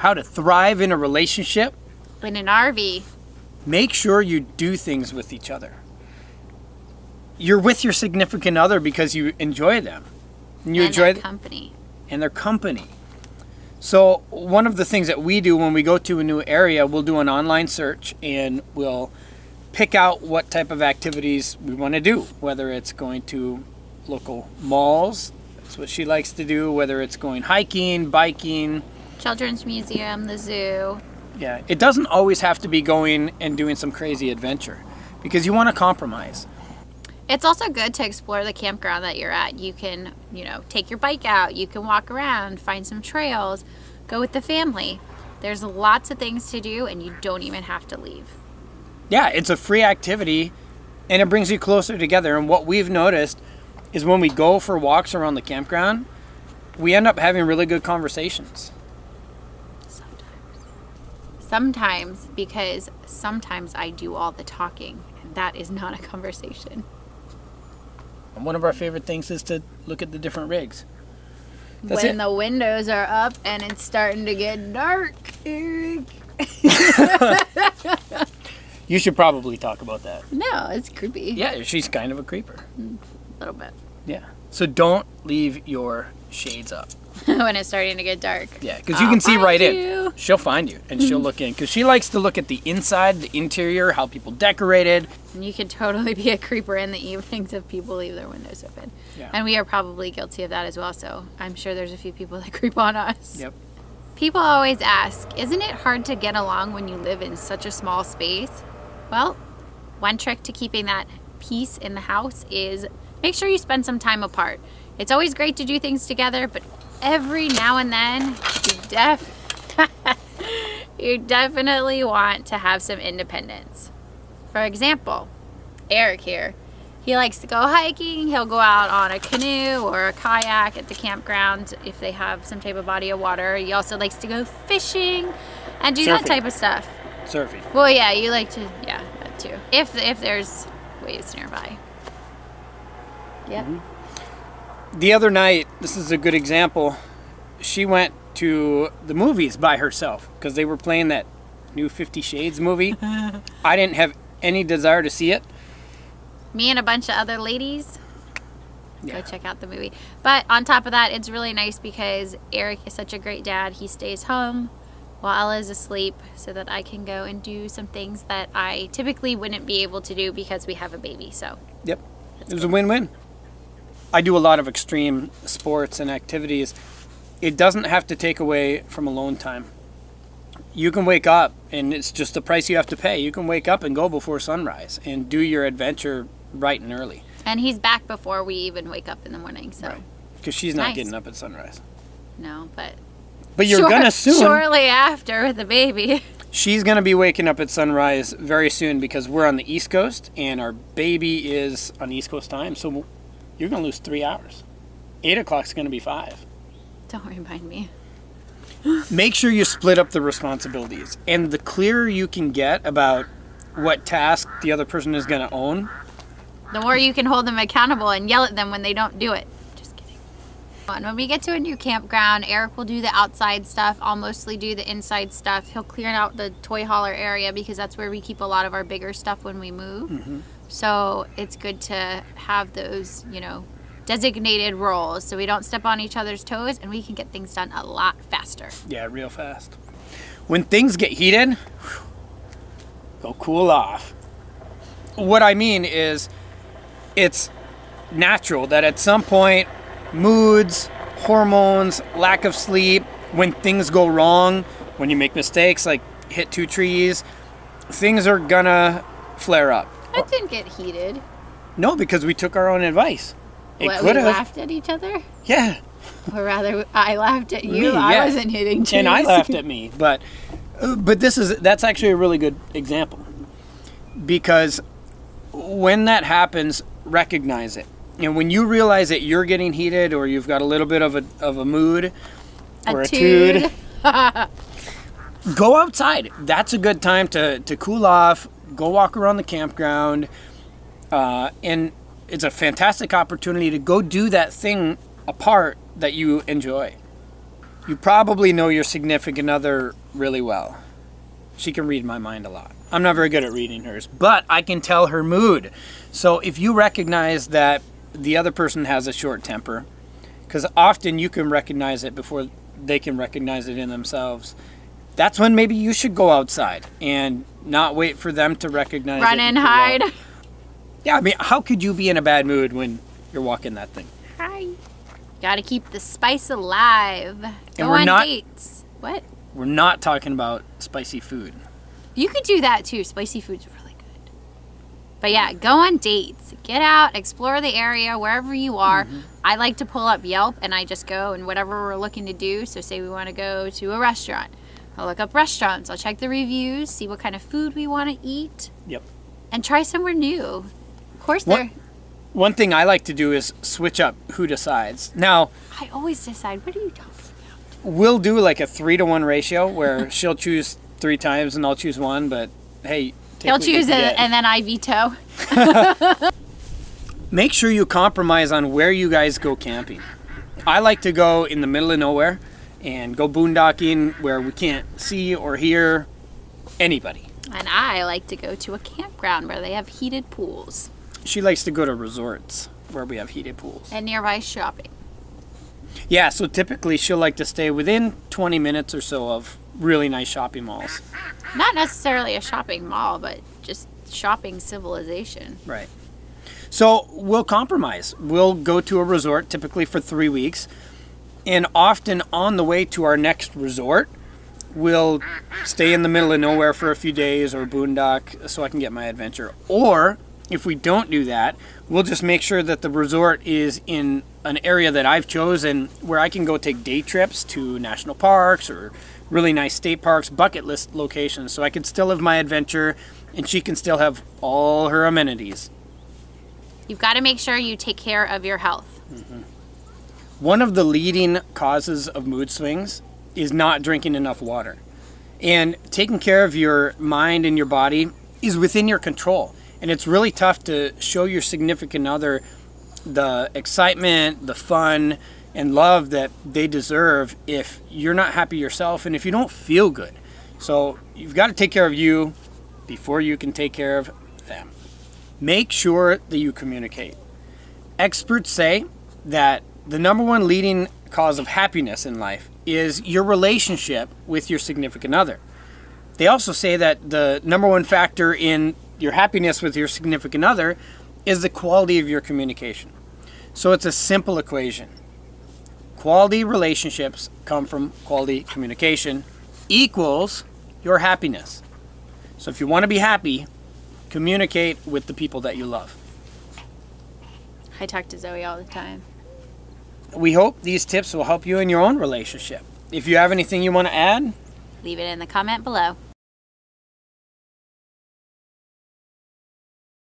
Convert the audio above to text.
how to thrive in a relationship, in an RV, make sure you do things with each other. You're with your significant other because you enjoy them. And you enjoy their company. And their company. So one of the things that we do when we go to a new area, we'll do an online search and we'll pick out what type of activities we want to do, whether it's going to local malls, that's what she likes to do, whether it's going hiking, biking, children's museum, the zoo. Yeah, it doesn't always have to be going and doing some crazy adventure because you want to compromise. It's also good to explore the campground that you're at. You can, take your bike out, you can walk around, find some trails, go with the family. There's lots of things to do and you don't even have to leave. Yeah, it's a free activity and it brings you closer together. And what we've noticed is when we go for walks around the campground, we end up having really good conversations. Sometimes, because sometimes I do all the talking and that is not a conversation. And one of our favorite things is to look at the different rigs. When the windows are up and it's starting to get dark, Eric. You should probably talk about that. No, it's creepy. Yeah, she's kind of a creeper. A little bit. Yeah. So don't leave your shades up. When it's starting to get dark. Yeah, because you can see right you. in. She'll find you and she'll look in. Because she likes to look at the inside, the interior, how people decorated. And you could totally be a creeper in the evenings if people leave their windows open. Yeah. And we are probably guilty of that as well. So I'm sure there's a few people that creep on us. Yep. People always ask, isn't it hard to get along when you live in such a small space? Well, one trick to keeping that peace in the house is make sure you spend some time apart. It's always great to do things together, but every now and then you definitely want to have some independence. For example, Eric here, he likes to go hiking. He'll go out on a canoe or a kayak at the campground if they have some type of body of water. He also likes to go fishing and do that type of stuff. Surfing. Well, yeah, you like to, yeah, that too. If there's waves nearby. Yeah. Mm-hmm. The other night, this is a good example, she went to the movies by herself because they were playing that new 50 Shades movie. I didn't have any desire to see it. Me and a bunch of other ladies go check out the movie. But on top of that, it's really nice because Eric is such a great dad. He stays home while Ella's asleep so that I can go and do some things that I typically wouldn't be able to do because we have a baby. So yep, it was a win-win. I do a lot of extreme sports and activities. It doesn't have to take away from alone time. You can wake up and it's just the price you have to pay. You can wake up and go before sunrise and do your adventure bright and early. And he's back before we even wake up in the morning, so. Right. Because she's not getting up at sunrise. No, but you're gonna soon. Shortly after with the baby. She's gonna be waking up at sunrise very soon because we're on the East Coast and our baby is on East Coast time. So you're gonna lose 3 hours. 8 o'clock's gonna be 5. Don't remind me. Make sure you split up the responsibilities. And the clearer you can get about what task the other person is gonna own, the more you can hold them accountable and yell at them when they don't do it. Just kidding. And when we get to a new campground, Eric will do the outside stuff. I'll mostly do the inside stuff. He'll clear out the toy hauler area because that's where we keep a lot of our bigger stuff when we move. Mm-hmm. So it's good to have those, designated roles so we don't step on each other's toes and we can get things done a lot faster. Yeah, real fast. When things get heated, go cool off. What I mean is, it's natural that at some point, moods, hormones, lack of sleep, when things go wrong, when you make mistakes like hit 2 trees, things are gonna flare up. It didn't get heated. No, because we took our own advice. We laughed at each other? Yeah. Or rather, I laughed at you. Me, I wasn't hitting trees. And I laughed at me. But that's actually a really good example. Because when that happens, recognize it. And when you realize that you're getting heated or you've got a little bit of a mood or a tude, go outside. That's a good time to cool off, go walk around the campground, and it's a fantastic opportunity to go do that thing apart that you enjoy. You probably know your significant other really well. She can read my mind a lot. I'm not very good at reading hers, but I can tell her mood. So if you recognize that the other person has a short temper, because often you can recognize it before they can recognize it in themselves, that's when maybe you should go outside and not wait for them to recognize it. Run and hide. Yeah, I mean, how could you be in a bad mood when you're walking that thing? Hi. Gotta keep the spice alive. Go we're on not- dates. What? We're not talking about spicy food. You could do that too. Spicy food's really good. But yeah, go on dates. Get out, explore the area wherever you are. I like to pull up Yelp and I just go and whatever we're looking to do. So say we want to go to a restaurant. I'll look up restaurants. I'll check the reviews, see what kind of food we want to eat. Yep. And try somewhere new. Of course, One thing I like to do is switch up who decides. Now, I always decide, what are you talking about? we'll do like a 3-to-1 ratio where she'll choose 3 times and I'll choose 1, but hey, take He'll what you choose it can get. and then I veto. Make sure you compromise on where you guys go camping. I like to go in the middle of nowhere and go boondocking where we can't see or hear anybody. And I like to go to a campground where they have heated pools. She likes to go to resorts where we have heated pools. And nearby shopping. Yeah, so typically she'll like to stay within 20 minutes or so of really nice shopping malls. Not necessarily a shopping mall, but just shopping civilization. Right. So we'll compromise. We'll go to a resort typically for 3 weeks. And often on the way to our next resort, we'll stay in the middle of nowhere for a few days or boondock so I can get my adventure. Or if we don't do that, we'll just make sure that the resort is in an area that I've chosen where I can go take day trips to national parks or really nice state parks, bucket list locations, so I can still have my adventure and she can still have all her amenities. You've got to make sure you take care of your health. One of the leading causes of mood swings is not drinking enough water. And taking care of your mind and your body is within your control. And it's really tough to show your significant other the excitement, the fun, and love that they deserve if you're not happy yourself and if you don't feel good. So you've got to take care of you before you can take care of them. Make sure that you communicate. Experts say that the number one leading cause of happiness in life is your relationship with your significant other. They also say that the number one factor in your happiness with your significant other is the quality of your communication. So it's a simple equation. Quality relationships come from quality communication equals your happiness. So if you want to be happy, communicate with the people that you love. I talk to Zoe all the time. We hope these tips will help you in your own relationship. If you have anything you want to add, Leave it in the comment below.